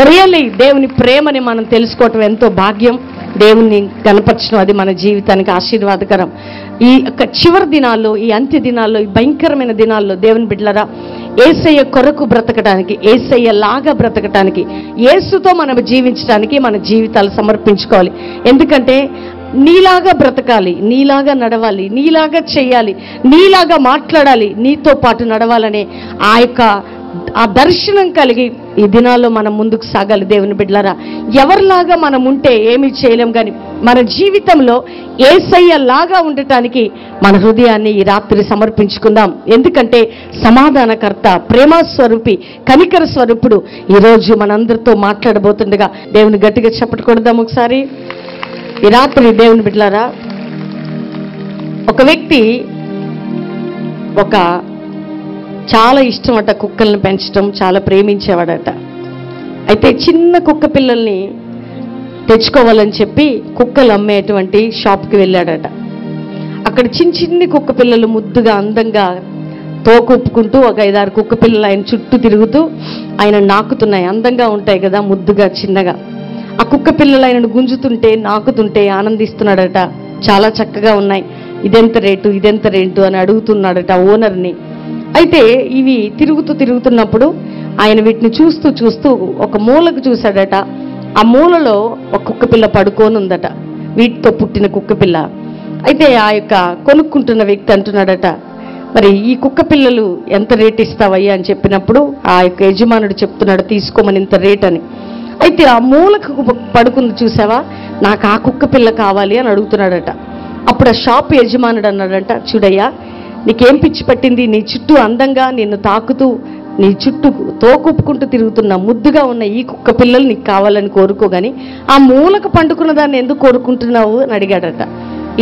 Really దేవుని ప్రేమని మనం తెలుసుకోవటం ఎంతో భాగ్యం. దేవుణ్ణి కనపరచడం అది మన జీవితానికి ఆశీర్వాదకరం. ఈ యొక్క చివరి దినాల్లో, ఈ అంత్య దినాల్లో, ఈ భయంకరమైన దినాల్లో దేవుని బిడ్డలారా, యేసయ్య కొరకు బ్రతకడానికి, యేసయ్య లాగా బ్రతకడానికి, యేసుతో మనం జీవించడానికి మన జీవితాలు సమర్పించుకోవాలి. ఎందుకంటే నీలాగా బ్రతకాలి, నీలాగా నడవాలి, నీలాగా చేయాలి, నీలాగా మాట్లాడాలి, నీతో పాటు నడవాలనే ఆ దర్శనం కలిగి ఈ దినాల్లో మనం ముందుకు సాగాలి. దేవుని బిడ్డలారా, ఎవరిలాగా మనం ఉంటే ఏమీ చేయలేం, కానీ మన జీవితంలో యేసయ్య లాగా ఉండటానికి మన హృదయాన్ని ఈ రాత్రి సమర్పించుకుందాం. ఎందుకంటే సమాధానకర్త, ప్రేమ స్వరూపి, కనికర స్వరూపుడు ఈరోజు మనందరితో మాట్లాడబోతుండగా దేవుని గట్టిగా చెప్పకూడదాం ఒకసారి. ఈ రాత్రి దేవుని బిడ్డలారా, ఒక వ్యక్తి చాలా ఇష్టమట కుక్కల్ని పెంచడం, చాలా ప్రేమించేవాడట. అయితే చిన్న కుక్క పిల్లల్ని తెచ్చుకోవాలని చెప్పి కుక్కలు అమ్మేటువంటి షాప్కి వెళ్ళాడట. అక్కడ చిన్ని కుక్క పిల్లలు ముద్దుగా అందంగా తోకొప్పుకుంటూ ఒక 5-6 కుక్క పిల్లలు ఆయన చుట్టూ తిరుగుతూ ఆయన నాకుతున్నాయి. అందంగా ఉంటాయి కదా, ముద్దుగా చిన్నగా. ఆ కుక్క పిల్లలు ఆయనను గుంజుతుంటే, నాకుతుంటే ఆనందిస్తున్నాడట. చాలా చక్కగా ఉన్నాయి, ఇదెంత రేటు అని అడుగుతున్నాడట ఓనర్ని. అయితే ఇవి తిరుగుతున్నప్పుడు ఆయన వీటిని చూస్తూ ఒక మూలకు చూశాడట. ఆ మూలలో ఒక కుక్క పిల్ల పడుకొని ఉందట, వీటితో పుట్టిన కుక్క పిల్ల. అయితే ఆ యొక్క కొనుక్కుంటున్న వ్యక్తి అంటున్నాడట, మరి ఈ కుక్క పిల్లలు ఎంత రేట్ ఇస్తావయ్యా అని చెప్పినప్పుడు ఆ యొక్క యజమానుడు చెప్తున్నాడు, తీసుకోమని ఇంత రేట్ అని. అయితే ఆ మూలకు పడుకుంది చూసావా, నాకు ఆ కుక్క పిల్ల కావాలి అని అడుగుతున్నాడట. అప్పుడు ఆ షాప్ యజమానుడు అన్నాడంట, చూడయ్యా, నీకేం పిచ్చి పట్టింది, నీ చుట్టూ అందంగా నిన్ను తాకుతూ నీ చుట్టూ తోకొప్పుకుంటూ తిరుగుతున్న ముద్దుగా ఉన్న ఈ కుక్క పిల్లలు నీకు కావాలని కోరుకోగాని ఆ మూలకు పండుకున్న దాన్ని ఎందుకు కోరుకుంటున్నావు అని అడిగాడట.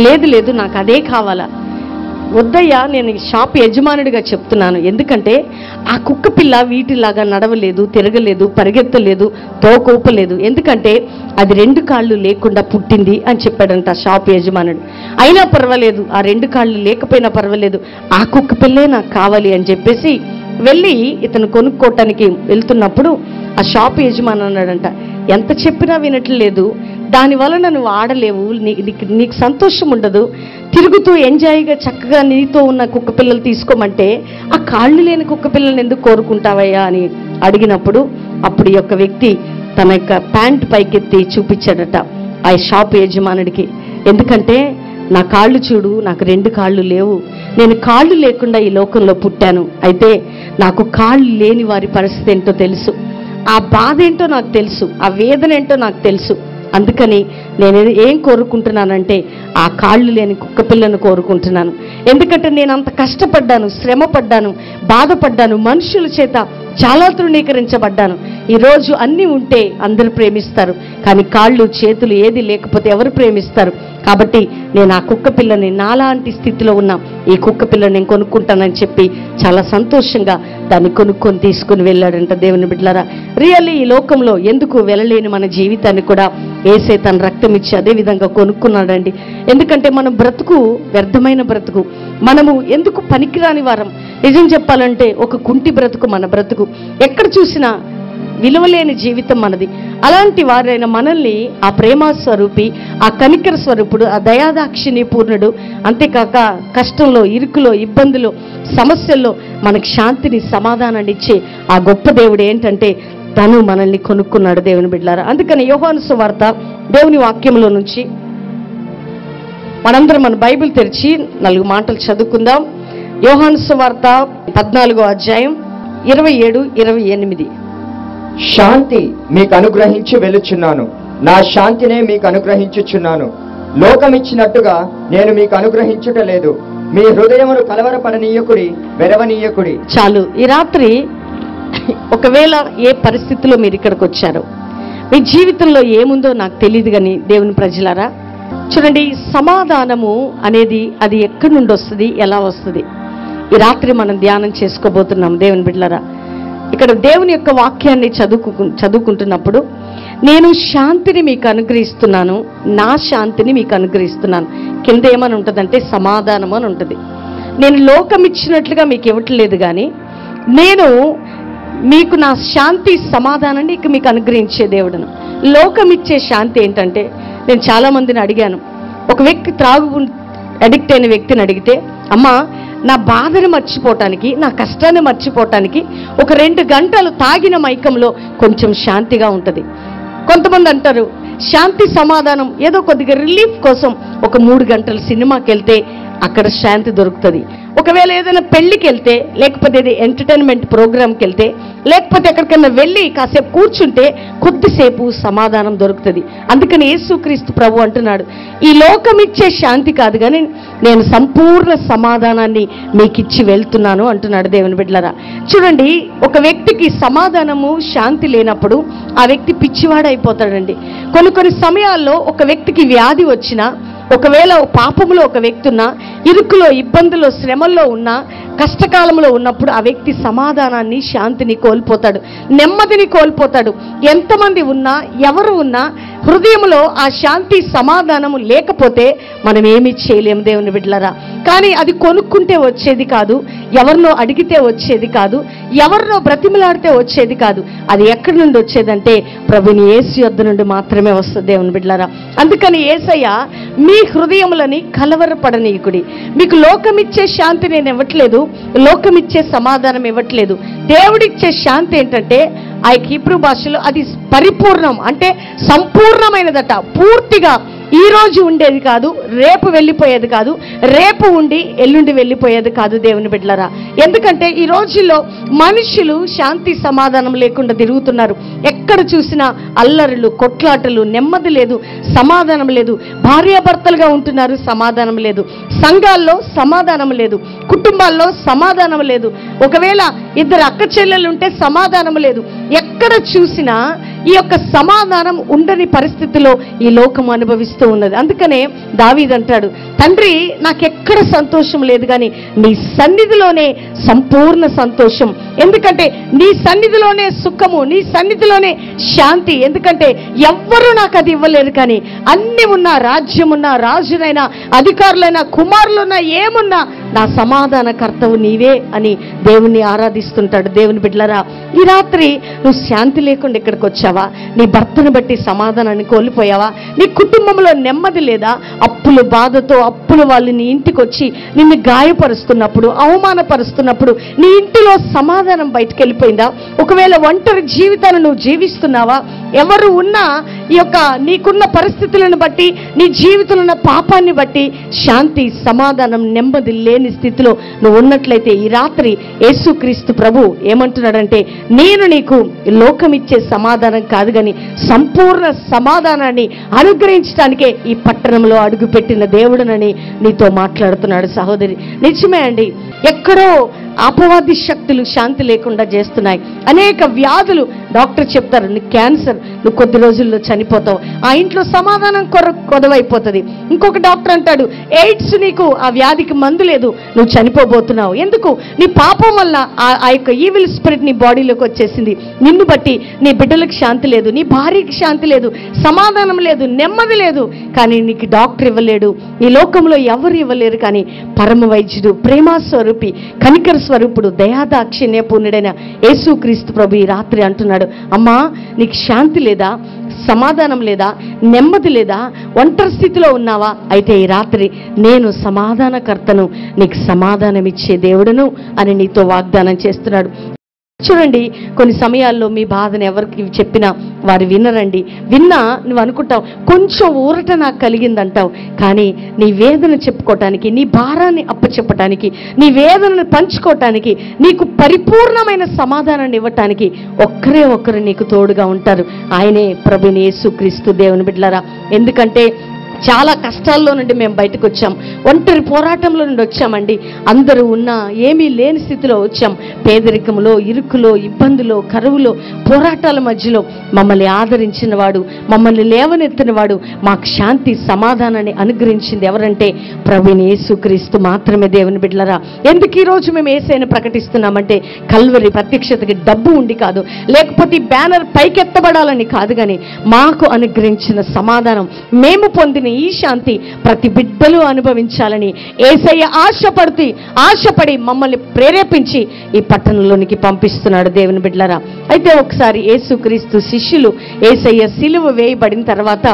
లేదు నాకు అదే కావాలా. వద్దయ్యా, నేను షాప్ యజమానుడిగా చెప్తున్నాను, ఎందుకంటే ఆ కుక్క పిల్ల వీటిలాగా నడవలేదు, తిరగలేదు, పరిగెత్తలేదు, తోకోపలేదు, ఎందుకంటే అది 2 కాళ్ళు లేకుండా పుట్టింది అని చెప్పాడంట షాప్ యజమానుడు. అయినా పర్వాలేదు, ఆ 2 కాళ్ళు లేకపోయినా పర్వాలేదు, ఆ కుక్క పిల్లే నాకు కావాలి అని చెప్పేసి వెళ్ళి ఇతను కొనుక్కోవటానికి వెళ్తున్నప్పుడు ఆ షాప్ యజమాని అన్నాడంట, ఎంత చెప్పినా వినట్లేదు, దానివలన నువ్వు ఆడలేవు, నీకు సంతోషం ఉండదు, తిరుగుతూ ఎంజాయ్గా చక్కగా నీతో ఉన్న కుక్క పిల్లలు తీసుకోమంటే ఆ కాళ్ళు లేని కుక్క పిల్లల్ని ఎందుకు కోరుకుంటావయ్యా అని అడిగినప్పుడు అప్పుడు ఈ యొక్క వ్యక్తి తన యొక్క ప్యాంట్ పైకెత్తి చూపించాడట ఆ షాప్ యజమానుడికి. ఎందుకంటే నా కాళ్ళు చూడు, నాకు 2 కాళ్ళు లేవు, నేను కాళ్ళు లేకుండా ఈ లోకంలో పుట్టాను. అయితే నాకు కాళ్ళు లేని వారి పరిస్థితి ఏంటో తెలుసు, ఆ బాధ ఏంటో నాకు తెలుసు, ఆ వేదన ఏంటో నాకు తెలుసు. అందుకని నేను ఏం కోరుకుంటున్నానంటే ఆ కాళ్ళు లేని కుక్క పిల్లను కోరుకుంటున్నాను. ఎందుకంటే నేను అంత కష్టపడ్డాను, శ్రమ పడ్డాను, బాధపడ్డాను, మనుషుల చేత చాలా తృణీకరించబడ్డాను. ఈరోజు అన్నీ ఉంటే అందరూ ప్రేమిస్తారు, కానీ కాళ్ళు చేతులు ఏది లేకపోతే ఎవరు ప్రేమిస్తారు? కాబట్టి నేను ఆ కుక్క పిల్లని, నాలాంటి స్థితిలో ఉన్న ఈ కుక్క పిల్లని నేను కొనుక్కుంటానని చెప్పి చాలా సంతోషంగా దాన్ని కొనుక్కొని తీసుకుని వెళ్ళాడంట. దేవుని బిడ్డలారా, రియల్లీ ఈ లోకంలో ఎందుకు వెళ్ళలేని మన జీవితాన్ని కూడా యేసే తన రక్తం ఇచ్చి అదే విధంగా కొనుక్కున్నాడండి. ఎందుకంటే మన బ్రతుకు వ్యర్థమైన బ్రతుకు, మనము ఎందుకు పనికిరాని వారం. నిజం చెప్పాలంటే ఒక కుంటి బ్రతుకు మన బ్రతుకు, ఎక్కడ చూసినా విలువలేని జీవితం మనది. అలాంటి వారైన మనల్ని ఆ ప్రేమ స్వరూపి, ఆ కనికర స్వరూపుడు, ఆ దయాదాక్షిణ్య పూర్ణుడు, అంతేకాక కష్టంలో, ఇరుకులో, ఇబ్బందులో, సమస్యల్లో మనకి శాంతిని, సమాధానాన్ని ఇచ్చే ఆ గొప్ప దేవుడు ఏంటంటే తను మనల్ని కొనుక్కున్నాడు. దేవుని బిడ్డలారా, అందుకని యోహాను సువార్త దేవుని వాక్యంలో నుంచి మనందరం మన బైబిల్ తెరిచి 4 మాటలు చదువుకుందాం. యోహాను సువార్త 14వ అధ్యాయం 27-28. శాంతి మీకు అనుగ్రహించి వెలుచున్నాను, నా శాంతినే మీకు అనుగ్రహించుచున్నాను. లోకమిచ్చినట్టుగా నేను మీకు అనుగ్రహించుట లేదు. మీ హృదయమును కలవరపడనీయకుడి, వెరవనీయకుడి. చాలు. ఈ రాత్రి ఒకవేళ ఏ పరిస్థితిలో మీరు ఇక్కడికి వచ్చారో, మీ జీవితంలో ఏముందో నాకు తెలియదు, కానీ దేవుని ప్రజలారా చూడండి, సమాధానము అనేది అది ఎక్కడి నుండి వస్తుంది, ఎలా వస్తుంది? ఈ రాత్రి మనం ధ్యానం చేసుకోబోతున్నాం. దేవుని బిడ్డలారా, ఇక్కడ దేవుని యొక్క వాక్యాన్ని చదువుకుంటున్నప్పుడు నేను శాంతిని మీకు అనుగ్రహిస్తున్నాను, నా శాంతిని మీకు అనుగ్రహిస్తున్నాను. కింద ఏమని ఉంటుందంటే సమాధానం అని ఉంటుంది. నేను లోకం ఇచ్చినట్లుగా మీకు ఇవ్వట్లేదు, కానీ నేను మీకు నా శాంతి సమాధానాన్ని ఇక మీకు అనుగ్రహించే దేవుడును. లోకం ఇచ్చే శాంతి ఏంటంటే, నేను చాలా మందిని అడిగాను. ఒక వ్యక్తి అడిక్ట్ అయిన వ్యక్తిని అడిగితే, అమ్మా నా బాధను మర్చిపోవటానికి, నా కష్టాన్ని మర్చిపోవటానికి ఒక 2 గంటలు తాగిన మైకంలో కొంచెం శాంతిగా ఉంటుంది. కొంతమంది అంటారు శాంతి సమాధానం ఏదో కొద్దిగా రిలీఫ్ కోసం ఒక 3 గంటలు సినిమాకి వెళ్తే అక్కడ శాంతి దొరుకుతుంది. ఒకవేళ ఏదైనా పెళ్లికి వెళ్తే, లేకపోతే ఏదో ఎంటర్టైన్మెంట్ ప్రోగ్రామ్కి వెళ్తే, లేకపోతే ఎక్కడికైనా వెళ్ళి కాసేపు కూర్చుంటే కొద్దిసేపు సమాధానం దొరుకుతుంది. అందుకని యేసుక్రీస్తు ప్రభు అంటున్నాడు, ఈ లోకం ఇచ్చే శాంతి కాదు కానీ నేను సంపూర్ణ సమాధానాన్ని మీకు ఇచ్చి వెళ్తున్నాను అంటున్నాడు. దేవుని బిడ్డలారా, చూడండి, ఒక వ్యక్తికి సమాధానము శాంతి లేనప్పుడు ఆ వ్యక్తి పిచ్చివాడైపోతాడండి. కొన్ని సమయాల్లో ఒక వ్యక్తికి వ్యాధి వచ్చినా, ఒకవేళ పాపములో ఒక వ్యక్తి ఉన్నా, ఇరుకులో, ఇబ్బందులో, శ్రమల్లో ఉన్నా, కష్టకాలంలో ఉన్నప్పుడు ఆ వ్యక్తి సమాధానాన్ని, శాంతిని కోల్పోతాడు, నెమ్మదిని కోల్పోతాడు. ఎంతమంది ఉన్నా, ఎవరు ఉన్నా హృదయంలో ఆ శాంతి సమాధానము లేకపోతే మనం ఏమీ చేయలేము దేవుని బిడ్డలారా. కానీ అది కొనుక్కుంటే వచ్చేది కాదు, ఎవరినో అడిగితే వచ్చేది కాదు, ఎవరినో బ్రతిమలాడితే వచ్చేది కాదు. అది ఎక్కడి నుండి వచ్చేదంటే ప్రభుని యేసు యొద్ద నుండి మాత్రమే వస్తుంది దేవుని బిడ్డలారా. అందుకని యేసయ్య మీ హృదయములని కలవరపడనీయకుడి. మీకు లోకమిచ్చే శాంతి నేను ఇవ్వట్లేదు, లోకమిచ్చే సమాధానం ఇవ్వట్లేదు. దేవుడిచ్చే శాంతి ఏంటంటే ఆ హీబ్రూ భాషలో అది పరిపూర్ణం, అంటే సంపూర్ణమైనదట. పూర్తిగా ఈ రోజు ఉండేది కాదు, రేపు వెళ్ళిపోయేది కాదు, రేపు ఉండి ఎల్లుండి వెళ్ళిపోయేది కాదు దేవుని బిడ్డలారా. ఎందుకంటే ఈ రోజుల్లో మనుషులు శాంతి సమాధానం లేకుండా తిరుగుతున్నారు. ఎక్కడ చూసినా అల్లరులు, కొట్లాటలు, నెమ్మది లేదు, సమాధానం లేదు. భార్యాభర్తలుగా ఉంటున్నారు, సమాధానం లేదు. సంఘాల్లో సమాధానం లేదు, కుటుంబాల్లో సమాధానం లేదు. ఒకవేళ 2 అక్క చెల్లెలు ఉంటే సమాధానం లేదు. ఎక్కడ చూసినా ఈ యొక్క సమాధానం ఉండని పరిస్థితిలో ఈ లోకం అనుభవిస్తూ ఉన్నది. అందుకనే దావీదు అంటాడు, తండ్రి నాకెక్కడ సంతోషం లేదు కానీ నీ సన్నిధిలోనే సంపూర్ణ సంతోషం. ఎందుకంటే నీ సన్నిధిలోనే సుఖము, నీ సన్నిధిలోనే శాంతి. ఎందుకంటే ఎవ్వరూ నాకు అది ఇవ్వలేరు, కానీ అన్ని ఉన్నా, రాజ్యమున్నా, రాజునైనా, అధికారులైనా, కుమారులున్నా, ఏమున్నా నా సమాధానకర్తవు నీవే అని దేవుణ్ణి ఆరాధిస్తుంటాడు. దేవుని బిడ్డలారా, ఈ రాత్రి నువ్వు శాంతి లేకుండా ఇక్కడికి వచ్చావా? నీ భర్తను బట్టి సమాధానాన్ని కోల్పోయావా? నీ కుటుంబంలో నెమ్మది లేదా? అప్పుల బాధతో అప్పులు వాళ్ళు నీ ఇంటికి వచ్చి నిన్ను గాయపరుస్తున్నప్పుడు, అవమానపరుస్తున్నప్పుడు నీ ఇంటిలో సమాధానం బయటకు వెళ్ళిపోయిందా? ఒకవేళ ఒంటరి జీవితాన్ని నువ్వు జీవిస్తున్నావా? ఎవరు ఉన్నా ఈ యొక్క నీకున్న పరిస్థితులను బట్టి, నీ జీవితంలో ఉన్న పాపాన్ని బట్టి శాంతి, సమాధానం, నెమ్మది లేని స్థితిలో నువ్వు ఉన్నట్లయితే ఈ రాత్రి యేసుక్రీస్తు ప్రభు ఏమంటున్నాడంటే, నేను నీకు లోకమిచ్చే సమాధానం కాదు కానీ సంపూర్ణ సమాధానాన్ని అనుగ్రహించడానికే ఈ పట్టణంలో అడుగుపెట్టిన దేవుడునని నీతో మాట్లాడుతున్నాడు. సహోదరి, నిజమే అండి, ఎక్కడో అపవాది శక్తులు శాంతి లేకుండా చేస్తున్నాయి. అనేక వ్యాధులు, డాక్టర్ చెప్తారు నీకు క్యాన్సర్, నువ్వు కొద్ది రోజుల్లో చనిపోతావు. ఆ ఇంట్లో సమాధానం కొదవైపోతుంది. ఇంకొక డాక్టర్ అంటాడు ఎయిడ్స్, నీకు ఆ వ్యాధికి మందు లేదు, నువ్వు చనిపోబోతున్నావు. ఎందుకు? నీ పాపం వల్ల ఆ యొక్క ఈవిల్ స్పిరిట్ నీ బాడీలోకి వచ్చేసింది. నిన్ను బట్టి నీ బిడ్డలకు శాంతి లేదు, నీ భార్యకి శాంతి లేదు, సమాధానం లేదు, నెమ్మది లేదు. కానీ నీకు డాక్టర్ ఇవ్వలేడు, ఈ లోకంలో ఎవరు ఇవ్వలేరు. కానీ పరమ వైద్యుడు, ప్రేమ స్వరూపి, కనికర స్వరూపుడు, దయాదాక్షిణ్య పూర్ణుడైన యేసుక్రీస్తు ప్రభు ఈ రాత్రి అంటున్నాడు, అమ్మా నీకు శాంతి లేదా? సమాధానం లేదా? నెమ్మది లేదా? ఒంటరి స్థితిలో ఉన్నావా? అయితే ఈ రాత్రి నేను సమాధానకర్తను, నీకు సమాధానం ఇచ్చే దేవుడును అని నీతో వాగ్దానం చేస్తున్నాడు. చూడండి, కొన్ని సమయాల్లో మీ బాధను ఎవరికి చెప్పినా వారు వినరండి. విన్నా నువ్వు అనుకుంటావు కొంచెం ఊరట నాకు కలిగిందంటావు, కానీ నీ వేదన చెప్పుకోవటానికి, నీ భారాన్ని అప్పచెప్పటానికి, నీ వేదనను పంచుకోవటానికి, నీకు పరిపూర్ణమైన సమాధానాన్ని ఇవ్వటానికి ఒక్కరే ఒక్కరు నీకు తోడుగా ఉంటారు. ఆయనే ప్రభుని యేసుక్రీస్తు. దేవుని బిడ్డలారా, ఎందుకంటే చాలా కష్టాల్లో నుండి మేము బయటకు వచ్చాం, ఒంటరి పోరాటంలో నుండి వచ్చామండి. అందరూ ఉన్నా ఏమీ లేని స్థితిలో వచ్చాం. పేదరికంలో, ఇరుకులో, ఇబ్బందులో, కరువులో, పోరాటాల మధ్యలో మమ్మల్ని ఆదరించిన వాడు, మమ్మల్ని లేవనెత్తిన వాడు, మాకు శాంతి, సమాధానాన్ని అనుగ్రహించింది ఎవరంటే ప్రభుని యేసుక్రీస్తు మాత్రమే. దేవుని బిడ్డలారా, ఎందుకు ఈరోజు మేము యేసయ్యను ప్రకటిస్తున్నామంటే కల్వరి ప్రత్యక్షతకి డబ్బు ఉండి కాదు, లేకపోతే ఈ బ్యానర్ పైకెత్తబడాలని కాదు, కానీ మాకు అనుగ్రహించిన సమాధానం, మేము పొందిన ఈ శాంతి ప్రతి బిడ్డలు అనుభవించాలని యేసయ్య ఆశపడి మమ్మల్ని ప్రేరేపించి ఈ పట్టణంలోనికి పంపిస్తున్నాడు దేవుని బిడ్డలారా. అయితే ఒకసారి యేసుక్రీస్తు శిష్యులు యేసయ్య సిలువ వేయబడిన తర్వాత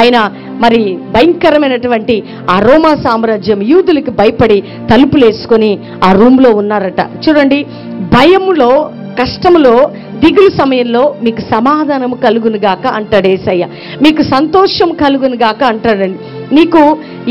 ఆయన మరి భయంకరమైనటువంటి ఆ రోమా సామ్రాజ్యం యూదులకు భయపడి తలుపులు వేసుకొని ఆ రూమ్లో ఉన్నారట. చూడండి, భయములో, కష్టములో, దిగులు సమయంలో మీకు సమాధానము కలుగును గాక అంటాడు యేసయ్య. మీకు సంతోషం కలుగును గాక అంటాడండి. నీకు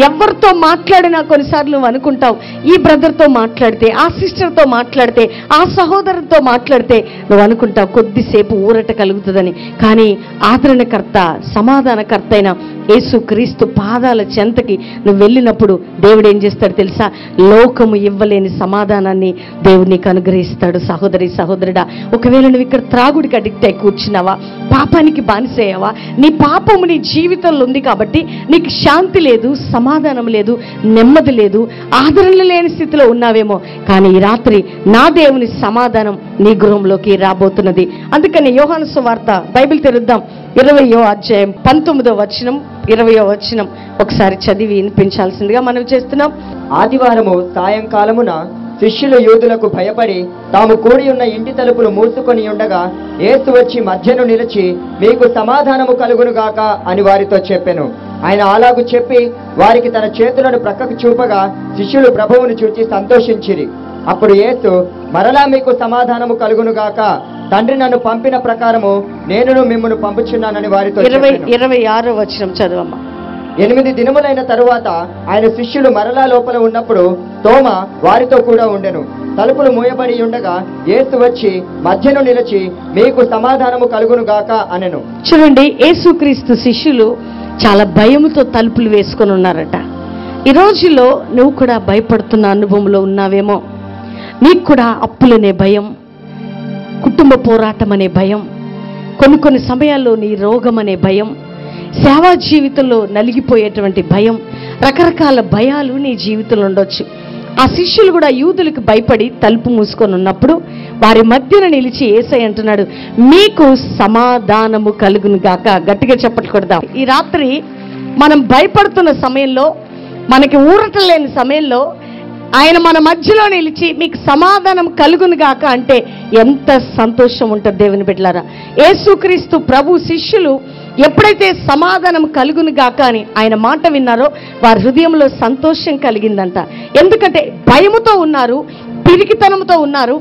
ఎవరితో మాట్లాడినా కొన్నిసార్లు నువ్వు అనుకుంటావు, ఈ బ్రదర్తో మాట్లాడితే, ఆ సిస్టర్తో మాట్లాడితే, ఆ సహోదరుతో మాట్లాడితే నువ్వు అనుకుంటావు కొద్దిసేపు ఊరట కలుగుతుందని. కానీ ఆదరణకర్త, సమాధానకర్త అయిన యేసుక్రీస్తు పాదాల చెంతకి నువ్వు వెళ్ళినప్పుడు దేవుడు ఏం చేస్తాడు తెలుసా? లోకము ఇవ్వలేని సమాధానాన్ని దేవుడు నీకు అనుగ్రహిస్తాడు. సహోదరి, సహోదరుడా, ఒకవేళ నువ్వు ఇక్కడ త్రాగుడికి అడిక్ట్ అయి కూర్చున్నావా, పాపానికి బానిసయ్యావా, నీ పాపము నీ జీవితంలో ఉంది కాబట్టి నీకు శాంతి లేదు, సమాధానం లేదు, నెమ్మది లేదు, ఆదరణ లేని స్థితిలో ఉన్నావేమో. కానీ ఈ రాత్రి నా దేవుని సమాధానం నీ గృహంలోకి రాబోతున్నది. అందుకని యోహాను సువార్త బైబిల్ తెరుద్దాం, 20వ అధ్యాయం 19వ వచనం 20వ వచనం ఒకసారి చదివి వినిపించాల్సిందిగా మనం చేస్తున్నాం. ఆదివారము సాయంకాలమున శిష్యులు యూదులకు భయపడి తాము కూడి ఉన్న ఇంటి తలుపులు మూసుకొని ఉండగా యేసు వచ్చి మధ్యను నిలిచి, మీకు సమాధానము కలుగునుగాక అని వారితో చెప్పెను. ఆయన అలాగు చెప్పి వారికి తన చేతులను ప్రక్కకు చూపగా శిష్యులు ప్రభువును చూచి సంతోషించిరి. అప్పుడు యేసు, మరలా మీకు సమాధానము కలుగునుగాక, తండ్రి నన్ను పంపిన ప్రకారము నేనును మిమ్మును పంపుచున్నానని వారితో చెప్పెను. 26వ వచనం చదవమ్మా. 8 దినములైన తరువాత ఆయన శిష్యులు మరలా లోపల ఉన్నప్పుడు తోమ వారితో కూడా ఉండెను. తలుపులు మూయబడి ఉండగా యేసు వచ్చి మధ్యను నిలిచి, మీకు సమాధానము కలుగును గాక అనెను. చూడండి, యేసుక్రీస్తు శిష్యులు చాలా భయముతో తలుపులు వేసుకొని ఉన్నారట. ఈ రోజుల్లో నువ్వు కూడా భయపడుతున్న అనుభవంలో ఉన్నావేమో. నీకు కూడా అప్పులనే భయం, కుటుంబ పోరాటం అనే భయం, కొన్ని సమయాల్లో నీ రోగం అనే భయం, సేవా జీవితంలో నలిగిపోయేటువంటి భయం, రకరకాల భయాలు నీ జీవితంలో ఉండొచ్చు. ఆ శిష్యులు కూడా యూదులకు భయపడి తలుపు మూసుకొని ఉన్నప్పుడు వారి మధ్యన నిలిచి యేసయ్య అంటున్నాడు, మీకు సమాధానము కలుగును గాక. గట్టిగా చెప్పట్లు కొడదాం. ఈ రాత్రి మనం భయపడుతున్న సమయంలో, మనకి ఊరట లేని సమయంలో ఆయన మన మధ్యలో నిలిచి మీకు సమాధానం కలుగును గాక అంటే ఎంత సంతోషం ఉంటుంది దేవుని బిడ్డలారా. యేసుక్రీస్తు ప్రభు శిష్యులు ఎప్పుడైతే సమాధానం కలుగును గాక అని ఆయన మాట విన్నారో వారి హృదయంలో సంతోషం కలిగిందంట. ఎందుకంటే భయముతో ఉన్నారు, పిరికితనంతో ఉన్నారు,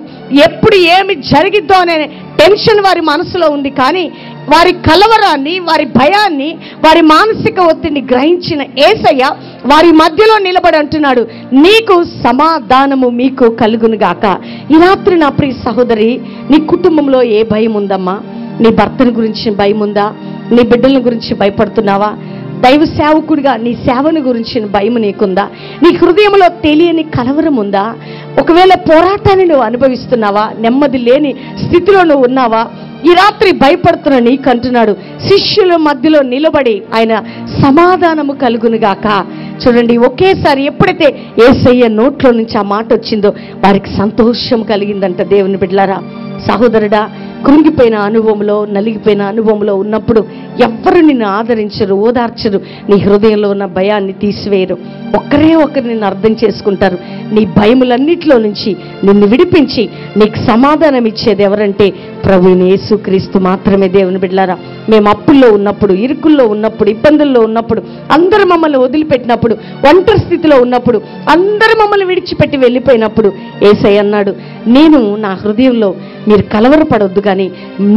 ఎప్పుడు ఏమి జరిగిద్దో అనే టెన్షన్ వారి మనసులో ఉంది. కానీ వారి కలవరాన్ని, వారి భయాన్ని, వారి మానసిక ఒత్తిడిని గ్రహించిన యేసయ్య వారి మధ్యలో నిలబడి అంటున్నాడు, నీకు సమాధానము మీకు కలుగును గాక. ఈ రాత్రి నా ప్రియ సహోదరి, నీ కుటుంబంలో ఏ భయం ఉందమ్మా? నీ భర్తని గురించి భయం ఉందా? నీ బిడ్డల గురించి భయపడుతున్నావా? దైవ సేవకుడిగా నీ సేవను గురించిన భయం నీకుందా? నీ హృదయంలో తెలియని కలవరం ఉందా? ఒకవేళ పోరాటాన్ని నువ్వు అనుభవిస్తున్నావా? నెమ్మది లేని స్థితిలో నువ్వు ఉన్నావా? ఈ రాత్రి భయపడుతున్న నీకు అంటున్నాడు, శిష్యుల మధ్యలో నిలబడి ఆయన సమాధానము కలుగునుగాక. చూడండి, ఒకేసారి ఎప్పుడైతే యేసయ్య నోట్లో నుంచి ఆ మాట వచ్చిందో వారికి సంతోషం కలిగిందంట. దేవుని బిడ్డలారా, సహోదరుడా, కృంగిపోయిన అనుభవంలో, నలిగిపోయిన అనుభవంలో ఉన్నప్పుడు ఎవ్వరు నిన్ను ఆదరించరు, ఓదార్చరు, నీ హృదయంలో ఉన్న భయాన్ని తీసివేయరు. ఒక్కరే ఒకరు నిన్ను అర్థం చేసుకుంటారు. నీ భయములన్నిటిలో నుంచి నిన్ను విడిపించి నీకు సమాధానం ఇచ్చేది ఎవరంటే ప్రభువైన యేసుక్రీస్తు మాత్రమే. దేవుని బిడ్డలారా, మేము అప్పుల్లో ఉన్నప్పుడు, ఇరుకుల్లో ఉన్నప్పుడు, ఇబ్బందుల్లో ఉన్నప్పుడు, అందరూ మమ్మల్ని వదిలిపెట్టినప్పుడు, ఒంటరి స్థితిలో ఉన్నప్పుడు, అందరూ మమ్మల్ని విడిచిపెట్టి వెళ్ళిపోయినప్పుడు యేసయ్య అన్నాడు, నేను నా హృదయంలో మీరు కలవరపడొద్దు, కానీ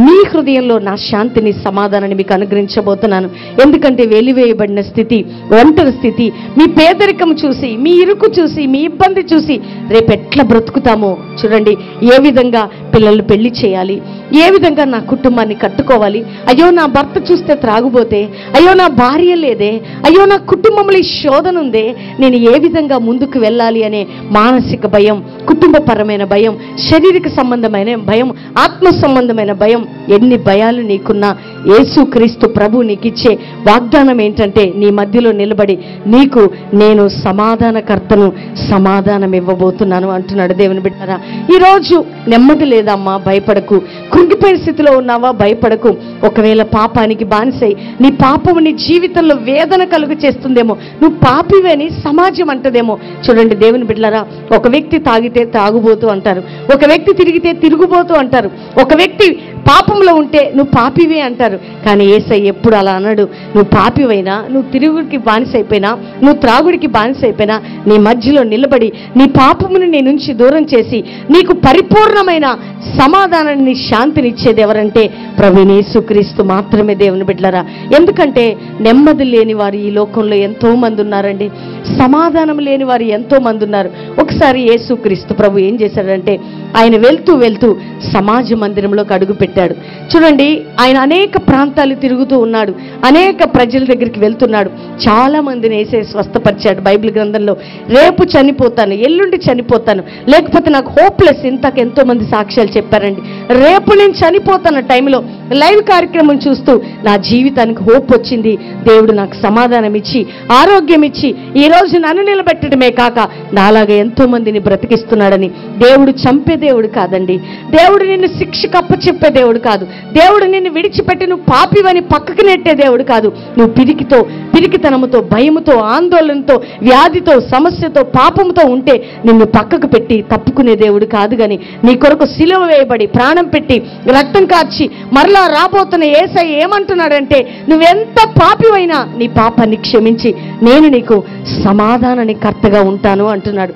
మీ హృదయంలో నా శాంతిని, సమాధానాన్ని మీకు అనుగ్రహించబోతున్నాను. ఎందుకంటే వెలివేయబడిన స్థితి, ఒంటరి స్థితి, మీ పేదరికం చూసి, మీ ఇరుకు చూసి, మీ ఇబ్బంది చూసి రేపు ఎట్లా బ్రతుకుతామో చూడండి. ఏ విధంగా పిల్లలు పెళ్లి చేయాలి, ఏ విధంగా నా కుటుంబాన్ని కట్టుకోవాలి, అయ్యో నా భర్త చూస్తే త్రాగుబోతే, అయ్యో నా భార్య లేదే, అయ్యో నా కుటుంబంలో ఈ శోధన ఉందే, నేను ఏ విధంగా ముందుకు వెళ్ళాలి అనే మానసిక భయం, కుటుంబపరమైన భయం, శారీరక సంబంధమైన భయం, ఆత్మ సంబంధమైన భయం, ఎన్ని భయాలు నీకున్నా యేసుక్రీస్తు ప్రభు నీకు ఇచ్చే వాగ్దానం ఏంటంటే నీ మధ్యలో నిలబడి నీకు నేను సమాధానకర్తను, సమాధానం ఇవ్వబోతున్నాను అంటున్నాడు. దేవుని బిడ్డలారా, ఈరోజు నెమ్మది లేదమ్మా, భయపడకు. కృంగిపోయిన స్థితిలో ఉన్నావా? భయపడకు. ఒకవేళ పాపానికి బానిసై నీ పాపము నీ జీవితంలో వేదన కలుగు చేస్తుందేమో, నువ్వు పాపివే అని సమాజం అంటదేమో. చూడండి దేవుని బిడ్డలారా, ఒక వ్యక్తి తాగితే తాగుబోతూ అంటారు, ఒక వ్యక్తి తిరిగితే తిరుగుబోతూ అంటారు, ఒక వ్యక్తి పాపంలో ఉంటే నువ్వు పాపివే అంటారు. కానీ యేసయ్య ఎప్పుడు అలా అన్నాడు. నువ్వు పాపివైనా, నువ్వు తిరుగుడికి బానిసైపోయినా, నువ్వు త్రాగుడికి బానిసైపోయినా, నీ మధ్యలో నిలబడి నీ పాపమును నీ నుంచి దూరం చేసి నీకు పరిపూర్ణమైన సమాధానాన్ని, శాంతినిచ్చేది ఎవరంటే ప్రభువైన యేసుక్రీస్తు మాత్రమే దేవుని బిడ్డలారా. ఎందుకంటే నెమ్మది లేని వారు ఈ లోకంలో ఎంతో మంది ఉన్నారండి, సమాధానం లేని వారు ఎంతో మంది ఉన్నారు. ఒకసారి యేసుక్రీస్తు ప్రభు ఏం చేశాడంటే, ఆయన వెళ్తూ వెళ్తూ సమాజ మందిరంలోకి అడుగు పెట్టాడు. చూడండి, ఆయన అనేక ప్రాంతాలు తిరుగుతూ ఉన్నాడు, అనేక ప్రజల దగ్గరికి వెళ్తున్నాడు. చాలా మందిని యేసే స్వస్థపరిచాడు. బైబిల్ గ్రంథంలో రేపు చనిపోతాను, ఎల్లుండి చనిపోతాను, లేకపోతే నాకు హోప్లెస్, ఇంతకు ఎంతో మంది సాక్ష్యాలు చెప్పారండి. రేపు నేను చనిపోతాను టైంలో లైవ్ కార్యక్రమం చూస్తూ నా జీవితానికి హోప్ వచ్చింది, దేవుడు నాకు సమాధానం ఇచ్చి ఆరోగ్యం ఇచ్చి ఈ రోజు నన్ను నిలబెట్టడమే కాక నాలాగా ఎంతో మందిని బ్రతికిస్తున్నాడని. దేవుడు చంపే దేవుడు కాదండి, దేవుడు నిన్ను శిక్షకు అప్పచెప్పే దేవుడు కాదు, దేవుడు నిన్ను విడిచిపెట్టి నువ్వు పాపివని పక్కకు నెట్టే దేవుడు కాదు. నువ్వు పిరికితనముతో, భయముతో, ఆందోళనతో, వ్యాధితో, సమస్యతో, పాపంతో ఉంటే నిన్ను పక్కకు పెట్టి తప్పుకునే దేవుడు కాదు. కానీ నీ కొరకు సిలువ వేయబడి ప్రాణం పెట్టి రక్తం కార్చి మరలా రాబోతున్న యేసయ్య ఏమంటున్నాడంటే, నువ్వెంత పాపివైనా నీ పాపాన్ని క్షమించి నేను నీకు సమాధానానికి కర్తగా ఉంటాను అంటున్నాడు.